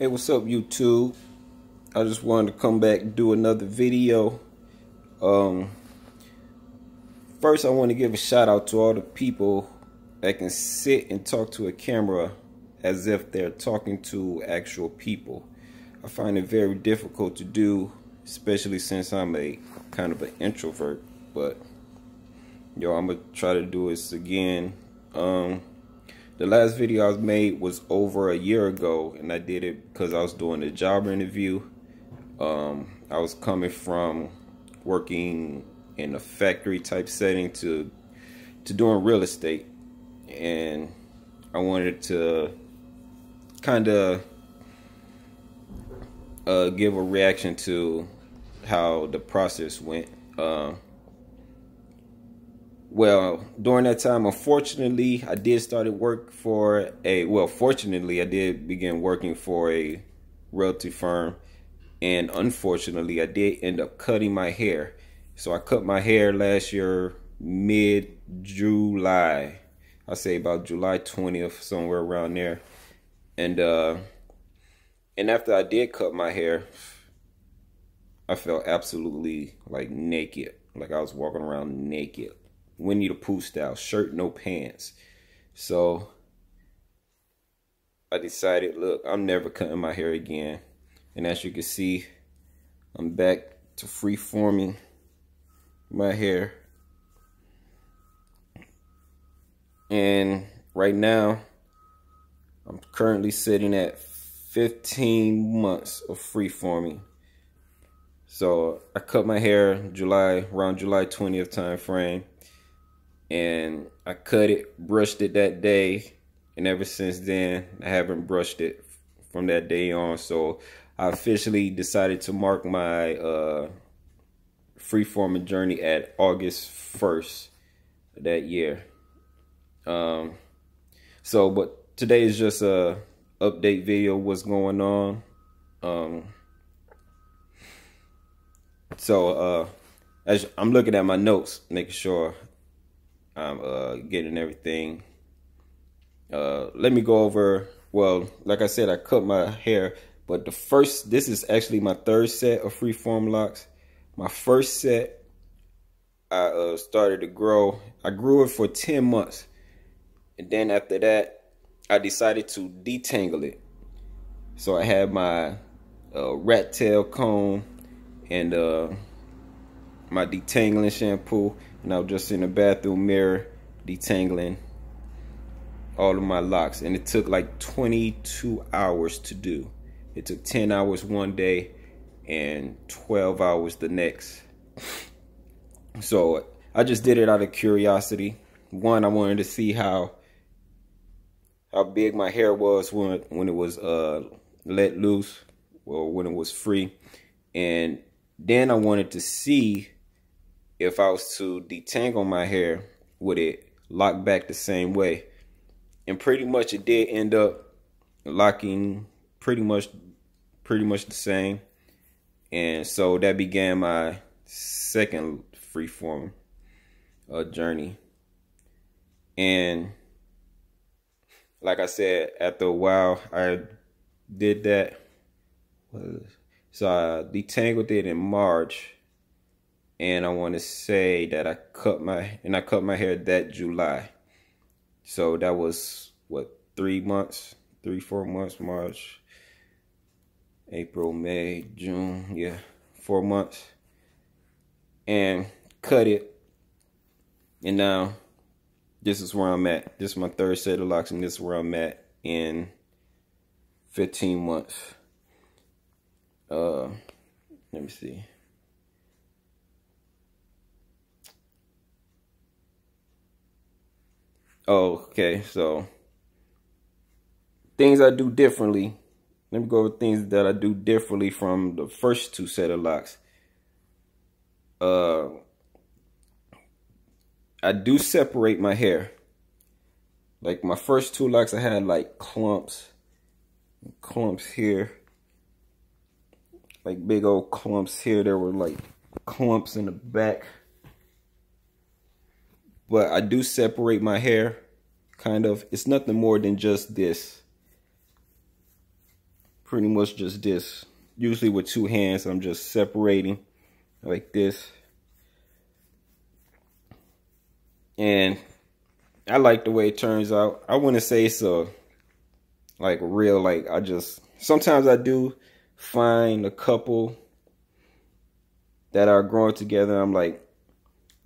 Hey, what's up, YouTube? I just wanted to come back and do another video. First, I want to give a shout out to all the people that can sit and talk to a camera as if they're talking to actual people. I find it very difficult to do, especially since I'm a kind of an introvert. But I'm gonna try to do this again. The last video I made was over a year ago, and I did it because I was doing a job interview. I was coming from working in a factory type setting to doing real estate, and I wanted to kind of give a reaction to how the process went. Well, during that time, unfortunately, I did fortunately, I did begin working for a realty firm, and unfortunately, I did end up cutting my hair. So I cut my hair last year, mid-July. I say about July 20th, somewhere around there. And after I did cut my hair, I felt absolutely like naked, like I was walking around naked. Winnie the Pooh style, shirt, no pants. So I decided, look, I'm never cutting my hair again. And as you can see, I'm back to freeforming my hair. And right now, I'm currently sitting at 15 months of freeforming. So I cut my hair around July 20th time frame. And I cut it, brushed it that day, and ever since then, I haven't brushed it from that day on. So I officially decided to mark my freeforming journey at August 1st of that year. But today is just a update video, what's going on. As I'm looking at my notes, making sure I'm getting everything. Let me go over, well, like I said, I cut my hair, but this is actually my third set of freeform locks. My first set, I started to grow. I grew it for 10 months. And then after that, I decided to detangle it. So I had my rat tail comb and my detangling shampoo, and I was just in the bathroom mirror detangling all of my locks, and it took like 22 hours to do. It took 10 hours one day and 12 hours the next. So I just did it out of curiosity. One, I wanted to see how big my hair was when it was let loose, or when it was free, and then I wanted to see if I was to detangle my hair, would it lock back the same way? And pretty much it did end up locking pretty much the same. And so that began my second freeform journey. And like I said, after a while, I did that. So I detangled it in March. And I want to say that I cut my hair that July. So that was what, 4 months, March, April, May, June, yeah, 4 months. And cut it. And now this is where I'm at. This is my third set of locks, and this is where I'm at in 15 months. Let me see. Oh, okay, so things I do differently. Let me go over things that I do differently from the first two set of locks. I do separate my hair. Like my first two locks, I had like clumps here. Like big old clumps here. There were like clumps in the back. But I do separate my hair, kind of. It's nothing more than just this. pretty much just this. Usually with 2 hands, I'm just separating like this. And I like the way it turns out. I wouldn't say it's a like real, like, sometimes I do find a couple that are growing together. I'm like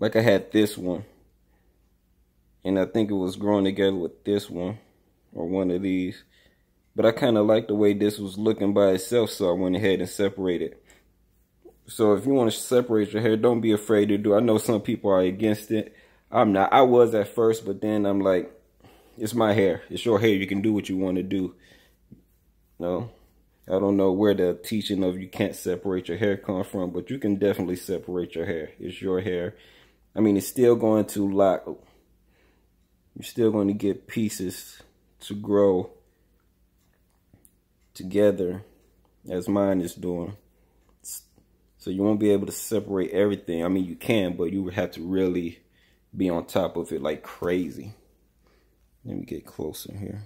I had this one, and I think it was growing together with this one or one of these, but I kind of like the way this was looking by itself, so I went ahead and separated. So if you want to separate your hair, don't be afraid to do. I know some people are against it. I'm not. I was at first, but then I'm like, it's my hair. It's your hair. You can do what you want to do. No, I don't know where the teaching of you can't separate your hair come from, but you can definitely separate your hair. It's your hair. I mean, it's still going to lock. You're still going to get pieces to grow together as mine is doing. So you won't be able to separate everything. I mean, you can, but you would have to really be on top of it like crazy. Let me get closer here,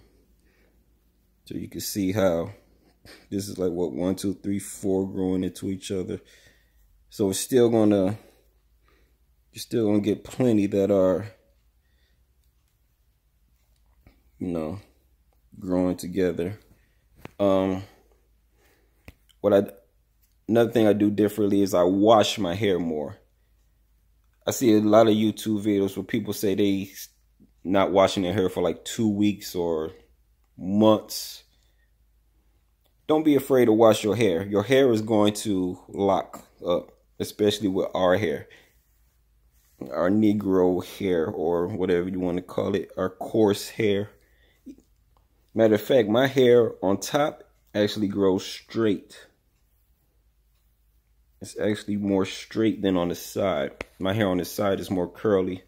so you can see how this is like, what, 1, 2, 3, 4 growing into each other. So it's still gonna, you're still gonna get plenty that are, you know, growing together. Another thing I do differently is I wash my hair more. I see a lot of YouTube videos where people say they not washing their hair for like 2 weeks or months. Don't be afraid to wash your hair. Your hair is going to lock up, especially with our hair, our Negro hair, or whatever you want to call it, our coarse hair. Matter of fact, my hair on top actually grows straight. It's actually more straight than on the side. My hair on the side is more curly.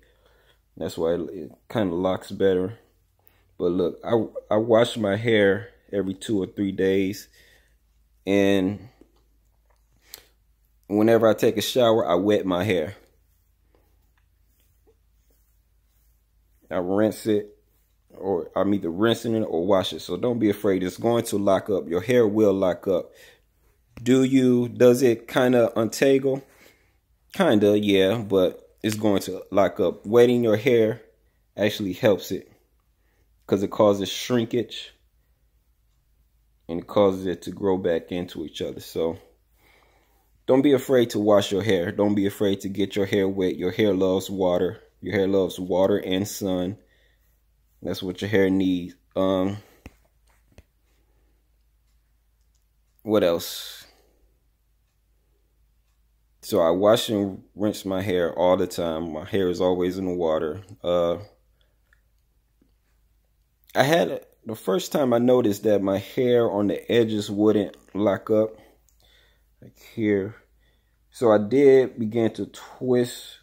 That's why it kind of locks better. But look, I wash my hair every 2 or 3 days. And whenever I take a shower, I wet my hair. I rinse it, or I'm either rinsing it or wash it. So don't be afraid. It's going to lock up. Your hair will lock up. Does it kind of untangle? Kind of, yeah, but it's going to lock up. Wetting your hair actually helps it, because it causes shrinkage and it causes it to grow back into each other. So don't be afraid to wash your hair. Don't be afraid to get your hair wet. Your hair loves water. Your hair loves water and sun. That's what your hair needs. What else? So I wash and rinse my hair all the time. My hair is always in the water. The first time I noticed that my hair on the edges wouldn't lock up, like here. So I did begin to twist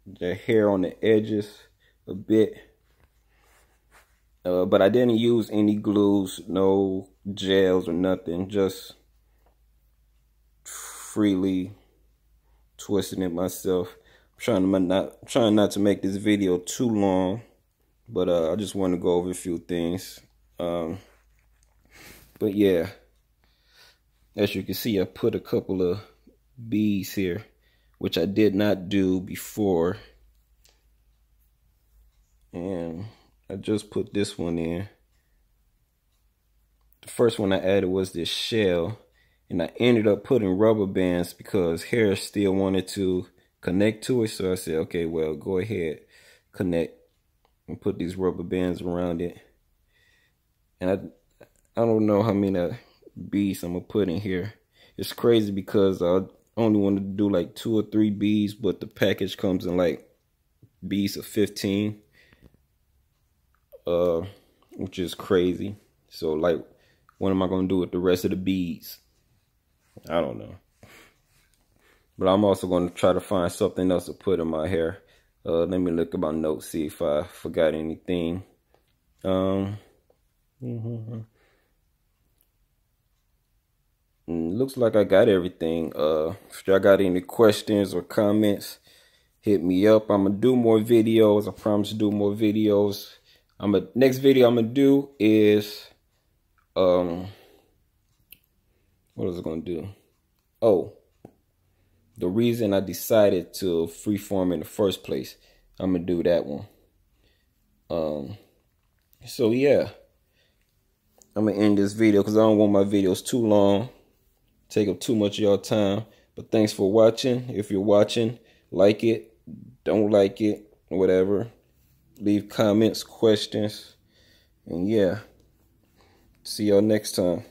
the hair on the edges a bit. But I didn't use any glues, no gels or nothing. Just freely twisting it myself. I'm trying not to make this video too long, but I just want to go over a few things. But yeah, as you can see, I put a couple of beads here, which I did not do before, and I just put this one in. The first one I added was this shell, and I ended up putting rubber bands because hair still wanted to connect to it. So I said, okay, well, go ahead, connect, and put these rubber bands around it. And I don't know how many beads I'm gonna put in here. It's crazy because I only wanted to do like 2 or 3 beads, but the package comes in like beads of 15, which is crazy. So like, what am I gonna do with the rest of the beads? I don't know. But I'm also going to try to find something else to put in my hair. Let me look at my notes, see if I forgot anything. Looks like I got everything. If y'all got any questions or comments, hit me up. I'm going to do more videos. I promise to do more videos. Next video I'm going to do is what was I gonna do? Oh, the reason I decided to freeform in the first place. I'm gonna do that one. So yeah, I'm gonna end this video because I don't want my videos too long, take up too much of your time. But thanks for watching. If you're watching, like it, don't like it, whatever. Leave comments, questions, and yeah, see y'all next time.